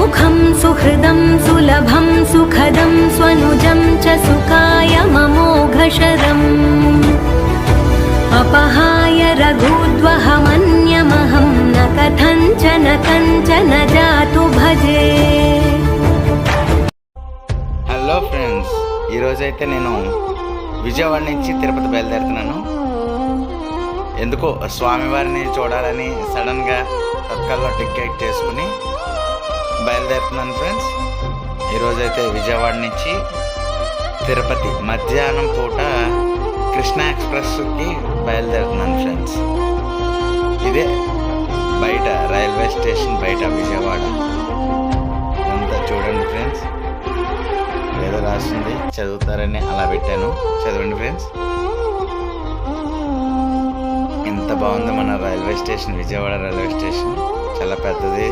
सुखं सुहृदं सुलभं सुखदं स्वनुजं च सुखाय ममोघशरम् अपहाय रघुद्वहमन्यमहं न कथञ्चन जातु भजे। హలో ఫ్రెండ్స్, ఈరోజైతే నేను విజయవాడ నుంచి తిరుపతి బయలుదేరుతున్నాను. ఎందుకో స్వామివారిని చూడాలని సడన్గా తత్కాల్లో టికెట్ చేసుకుని బయలుదేరుతున్నాను ఫ్రెండ్స్. ఈరోజైతే విజయవాడ నుంచి తిరుపతి మధ్యాహ్నం పూట కృష్ణ ఎక్స్ప్రెస్కి బయలుదేరుతున్నాను ఫ్రెండ్స్. ఇదే బయట రైల్వే స్టేషన్ బయట విజయవాడ అంతా చూడండి ఫ్రెండ్స్. ఏదో రాస్తుంది, చదువుతారని అలా పెట్టాను, చదవండి ఫ్రెండ్స్. ఎంత బాగుందో మన railway station, Vijayawada railway station చాలా పెద్దది.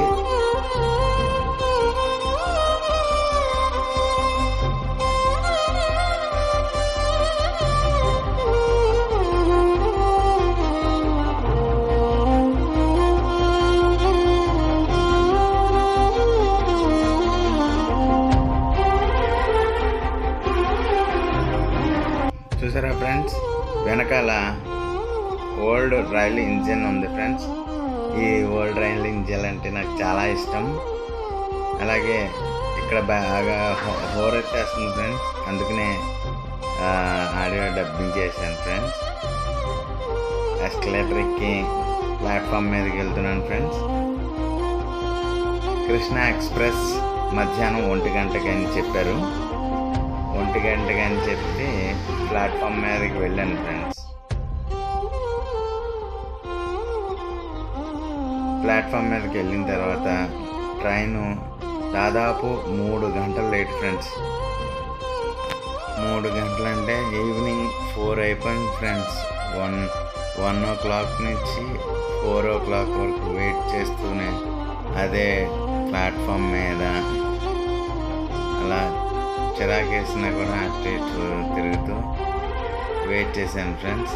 చూసారా ఫ్రెండ్స్, వెనకాల ఓల్డ్ రైల్ ఇంజిన్ ఉంది ఫ్రెండ్స్. ఈ ఓల్డ్ రైల్ ఇంజిన్ అంటే నాకు చాలా ఇష్టం. అలాగే ఇక్కడ బాగా హోరెట్టేస్తుంది ఫ్రెండ్స్, అందుకనే ఆడియో డబ్బింగ్ చేశాను ఫ్రెండ్స్. ఎస్కలేటర్ ఎక్కి ప్లాట్ఫామ్ మీదకి వెళ్తున్నాను ఫ్రెండ్స్. కృష్ణ ఎక్స్ప్రెస్ మధ్యాహ్నం 1 గంటకి అని చెప్పారు. 1 గంటకి అని చెప్పి ప్లాట్ఫామ్ మీదకి వెళ్ళాను ఫ్రెండ్స్. ప్లాట్ఫామ్ మీదకి వెళ్ళిన తర్వాత ట్రైను దాదాపు 3 గంటలు లేట్ ఫ్రెండ్స్. 3 గంటలు అంటే ఈవినింగ్ 4 అయిపోయింది ఫ్రెండ్స్. 1 o'clock నుంచి 4 o'clock వరకు వెయిట్ చేస్తూనే అదే ప్లాట్ఫామ్ మీద అలా చిరాకేసినా కూడా అటు ఇటు తిరుగుతూ వెయిట్ చేశాను ఫ్రెండ్స్.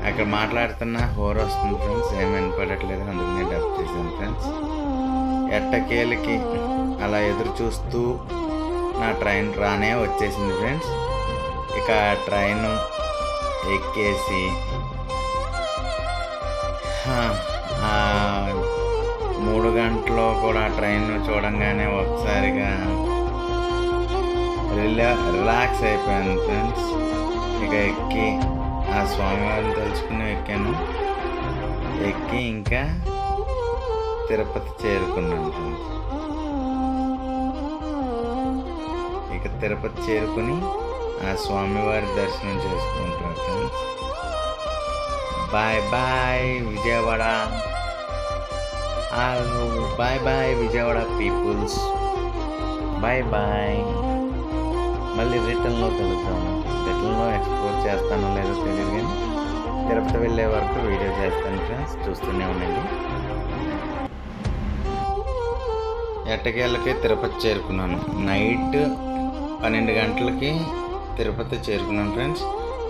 అక్కడ మాట్లాడుతున్నా హోర్ వస్తుంది ఫ్రెండ్స్, ఏమి వినపడట్లేదు, అందుకనే డబ్ చేశాను ఫ్రెండ్స్. ఎట్టకేలకి అలా ఎదురు చూస్తూ నా ట్రైన్ రానే వచ్చేసింది ఫ్రెండ్స్. ఇక ట్రైన్ ఎక్కేసి 3 గంటల్లో కూడా ట్రైన్ చూడంగానే ఒకసారిగా రిలాక్స్ అయిపోయాను ఫ్రెండ్స్. ఇక ఎక్కి ఆ స్వామివారిని తలుచుకుని ఎక్కాను. ఎక్కి ఇంకా తిరుపతి చేరుకున్నాను ఫ్రెండ్స్. ఇక తిరుపతి చేరుకుని ఆ స్వామివారి దర్శనం చేసుకుంటాను friends. Bye bye Vijayawada. Hello bye bye Vijayawada peoples, bye bye. మళ్ళీ రిటర్న్లో కలుద్దాము. రిటర్న్లో ఎక్స్ప్లోర్ చేస్తానో లేదో తెలియదు, కానీ తిరుపతి వెళ్ళే వరకు వీడియో చేస్తాను ఫ్రెండ్స్, చూస్తూనే ఉండండి. ఎట్టకేళ్ళకి తిరుపతి చేరుకున్నాను. నైట్ 12 గంటలకి తిరుపతి చేరుకున్నాను ఫ్రెండ్స్.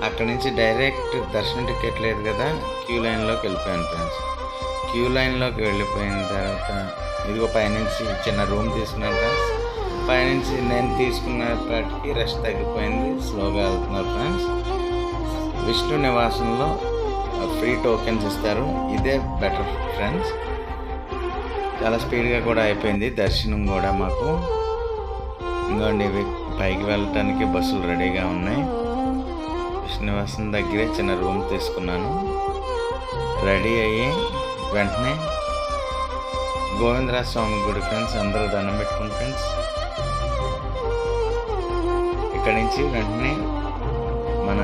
అక్కడి నుంచి డైరెక్ట్ దర్శనం టికెట్ లేదు కదా, క్యూ లైన్లోకి వెళ్ళిపోయాను ఫ్రెండ్స్. క్యూ లైన్లోకి వెళ్ళిపోయిన తర్వాత ఇదిగో పైనుంచి చిన్న రూమ్ తీసుకున్నాను ఫ్రెండ్స్. పైనుంచి నేను తీసుకున్నప్పటికీ రష్ తగ్గిపోయింది, స్లోగా వెళ్తున్నారు ఫ్రెండ్స్. విష్ణు నివాసంలో ఫ్రీ టోకెన్స్ ఇస్తారు, ఇదే బెటర్ ఫ్రెండ్స్. చాలా స్పీడ్గా కూడా అయిపోయింది దర్శనం కూడా మాకు. ఇంకోండి పైకి వెళ్ళటానికి బస్సులు రెడీగా ఉన్నాయి. విష్ణు నివాసం దగ్గరే చిన్న రూమ్ తీసుకున్నాను. రెడీ అయ్యి వెంటనే గోవిందరాజ స్వామి గుడి ఫ్రెండ్స్, అందరూ దండం పెట్టుకుని ఫ్రెండ్స్. ఇక్కడి నుంచి వెంటనే మన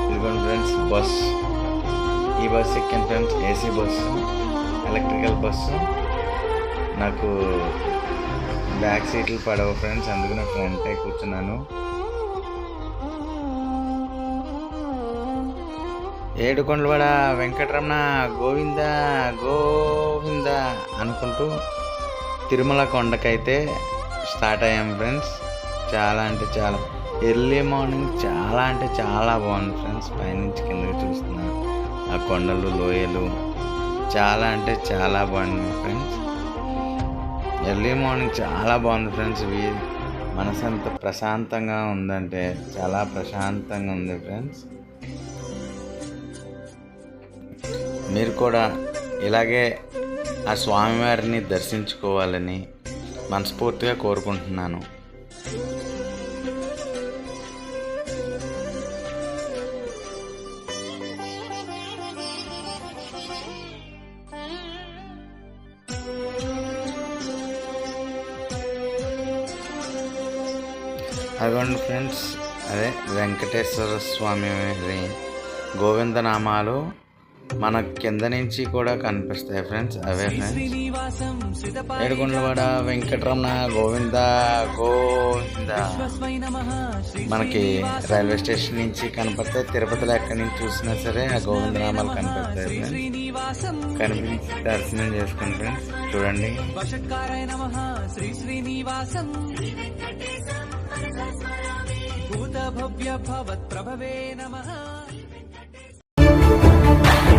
ఇదిగోండి ఫ్రెండ్స్ బస్, ఈ బస్సు ఎక్కాను friends. AC bus, electrical bus. నాకు బ్యాక్ సీట్లు పడవు ఫ్రెండ్స్, అందుకనే ఫ్రంటే కూర్చున్నాను. ఏడుకొండలవాడ వెంకటరమణ గోవింద గోవింద అనుకుంటూ తిరుమల కొండకైతే స్టార్ట్ అయ్యాం ఫ్రెండ్స్. చాలా అంటే చాలా ఎర్లీ మార్నింగ్, చాలా అంటే చాలా బాగుంది ఫ్రెండ్స్. పైనుంచి కిందకి చూస్తున్నా ఆ కొండలు, లోయలు చాలా అంటే చాలా బాగుంది ఫ్రెండ్స్. ఎర్లీ మార్నింగ్ చాలా బాగుంది ఫ్రెండ్స్. మనసు ఎంత ప్రశాంతంగా ఉందంటే చాలా ప్రశాంతంగా ఉంది ఫ్రెండ్స్. మీరు కూడా ఇలాగే ఆ స్వామివారిని దర్శించుకోవాలని మనస్ఫూర్తిగా కోరుకుంటున్నాను. అదిగోండి ఫ్రెండ్స్, అదే వెంకటేశ్వర స్వామి గోవిందనామాలు మన కింద నుంచి కూడా కనిపిస్తాయి ఫ్రెండ్స్. అవే ఫ్రెండ్స్, ఏడుకొండలవాడ వెంకటరమణ గోవింద గోవింద. మనకి రైల్వే స్టేషన్ నుంచి కనపడతాయి. తిరుపతిలో ఎక్కడి నుంచి చూసినా సరే ఆ గోవిందనామాలు కనిపిస్తాయి ఫ్రెండ్స్. కనిపించి దర్శనం చేసుకోండి ఫ్రెండ్స్. చూడండి,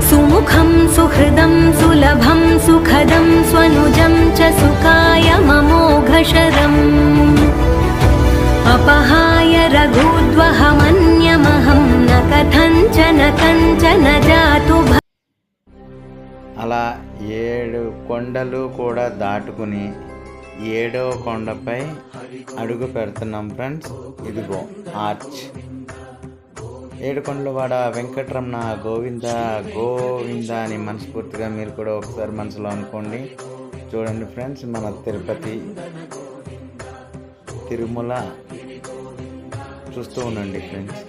సుముఖం సుహృదం సులభం సుఖదం స్వనుజం చ సుఖాయ మమోఘశరం అపహాయ రఘుద్వహమన్యమహం న కథంచన కంచన జాతు. అలా 7 కొండలు కూడా దాటుకుని 7వ కొండపై అడుగు పెడుతున్నాం ఫ్రెండ్స్. ఇదిగో ఆర్చ్. ఏడుకొండలవాడ వెంకటరమణ గోవింద గోవింద అని మనస్ఫూర్తిగా మీరు కూడా ఒకసారి మనసులో అనుకోండి. చూడండి ఫ్రెండ్స్, మన తిరుపతి తిరుమల చూస్తూ ఉండండి ఫ్రెండ్స్.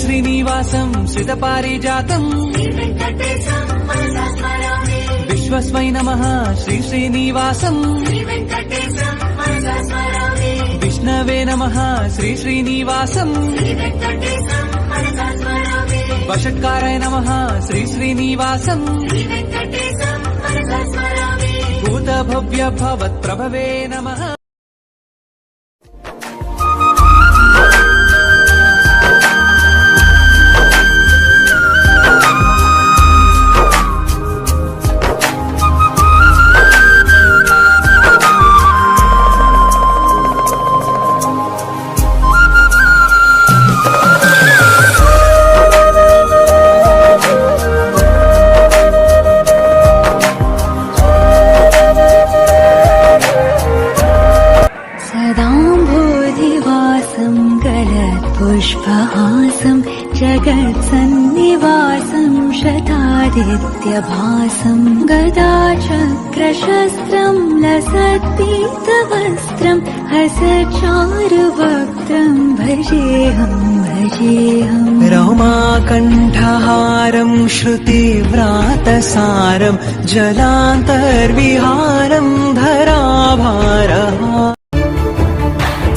శ్రీనివాసం శ్రితపారిజాతం విశ్వస్మై నమః శ్రీనివాసం విష్ణవే నమః శ్రీనివాసం వషట్కారాయ నమః శ్రీనివాసం భూతభవ్య భవత్ప్రభవే నమః. पुष्पहासं जगत्सन्निवासं शतादित्यभासं गदाचक्रशस्त्रं लसत्पीतवस्त्रं हसचारुवक्त्रं भजेऽहं भजेऽहं रमाकण्ठहारं श्रुतिव्रातसारं जलान्तर्विहारं धराभारः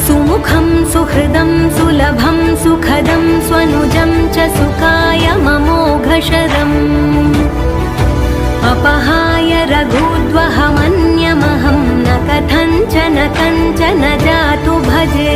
सुमुखं सुहृदं सुलभं सुखदं स्वनुजं च सुखाय ममोघशरम् अपहाय रघुद्वहमन्यमहं न कथञ्चन कञ्चन जातु भजे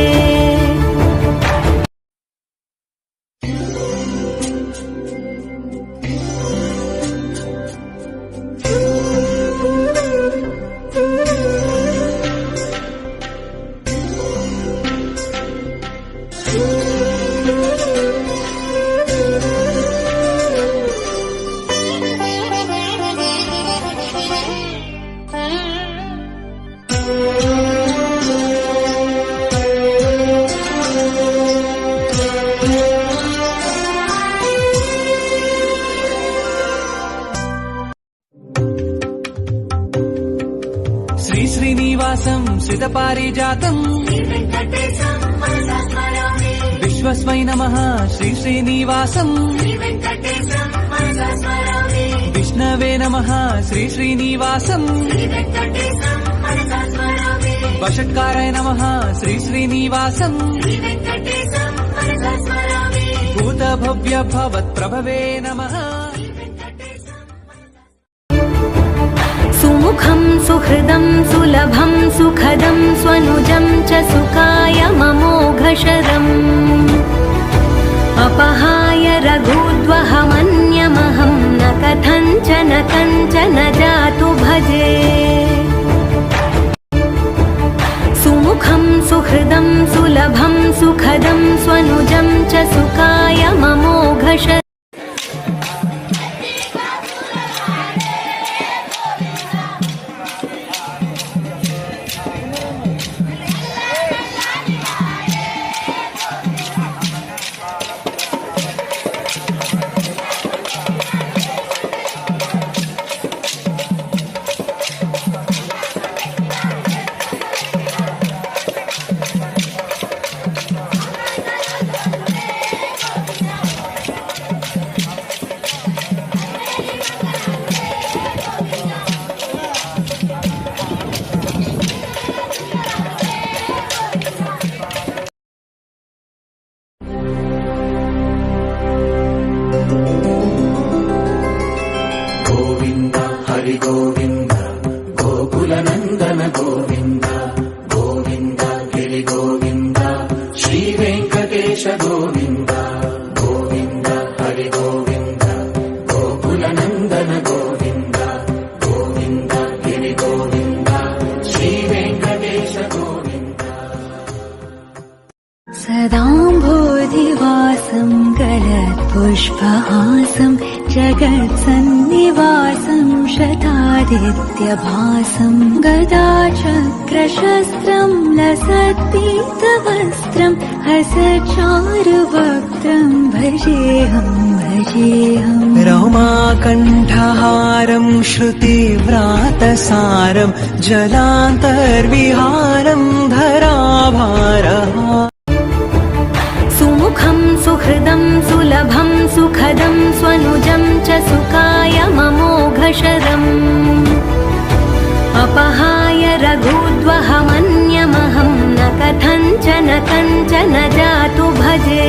श्रीनिवासं श्रितपारिजातं విశ్వస్వై నమః శ్రీ శ్రీనివాసం విష్ణవే నమః శ్రీ శ్రీనివాసం వషట్కారాయ నమః శ్రీ శ్రీనివాసం భూతభవ్య భవత్ప్రభవే నమః सुमुखं सुहृदं सुलभं सुखदं स्वनुजं च सुखाय ममोघशरम् अपहाय रघुद्वहमन्यमहं न कथञ्चन जातु भजे सुमुखं सुहृदं सुलभं सुखदं स्वनुजं च सुखाय ममोघशरम् గోవింద హరి గోవింద గోకుల నందన గోవింద గోవింద గిరి గోవింద శ్రీ వెంకటేశ గోవింద గోవింద హరి గోవింద గోకుల నందన గోవింద గోవింద గిరి గోవింద శ్రీ వెంకటేశ గోవింద सदाम्भोधिवासं गलत्पुष्पहासं जगत्सन्निवासं शतादित्यभासं गदाचक्रशस्त्रं लसत्पीतवस्त्रं हसचारुवक्त्रं भजेऽहम् रमाकण्ठहारं श्रुतिव्रातसारं जलान्तर्विहारं धराभारः सुमुखं सुहृदं सुलभं सुखदं स्वनुजं च सुखाय ममोघशरम् अपहाय रघुद्वहमन्यमहं न कथञ्चन जातु भजे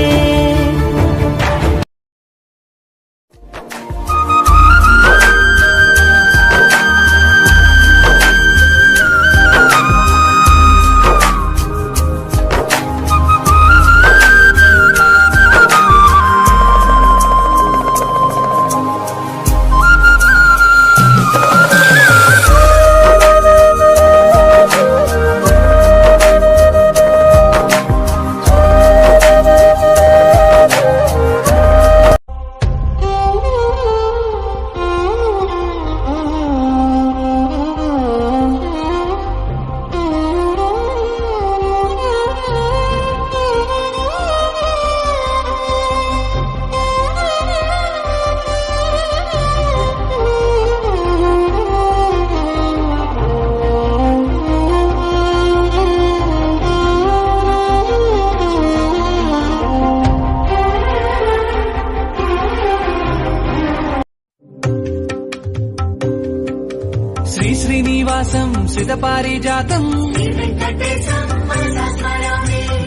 శ్రీ శ్రీనివాసం శ్రితపారిజాతం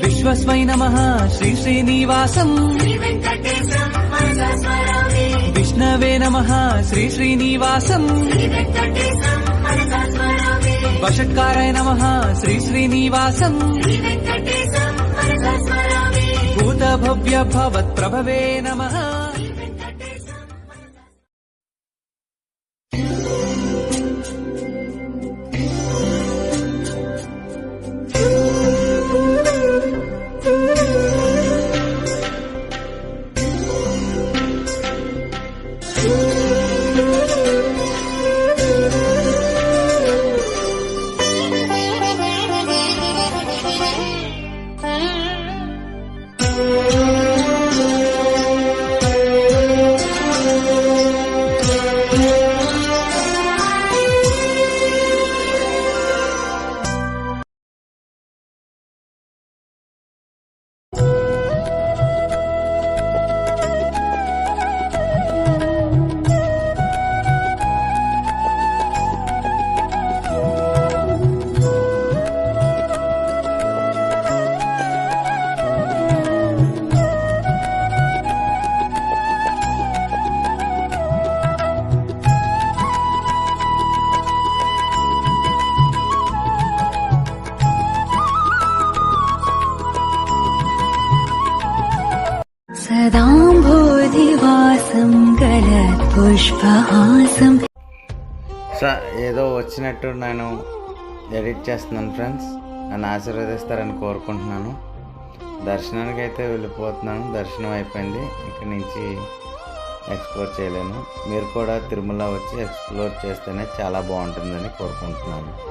విశ్వస్వై నమః శ్రీ శ్రీనివాసం విష్ణవే నమః శ్రీ శ్రీనివాసం వషట్కారాయ నమః శ్రీ శ్రీనివాసం భూతభవ్య భవత్ప్రభవే నమః तत्पुष्पहासम् ఏదో వచ్చినట్టు నేను ఎడిట్ చేస్తున్నాను ఫ్రెండ్స్. నన్ను ఆశీర్వదిస్తారని కోరుకుంటున్నాను. దర్శనానికి అయితే వెళ్ళిపోతున్నాను. దర్శనం అయిపోయింది. ఇక్కడి నుంచి ఎక్స్ప్లోర్ చేయలేను. మీరు కూడా తిరుమల వచ్చి ఎక్స్ప్లోర్ చేస్తేనే చాలా బాగుంటుందని కోరుకుంటున్నాను.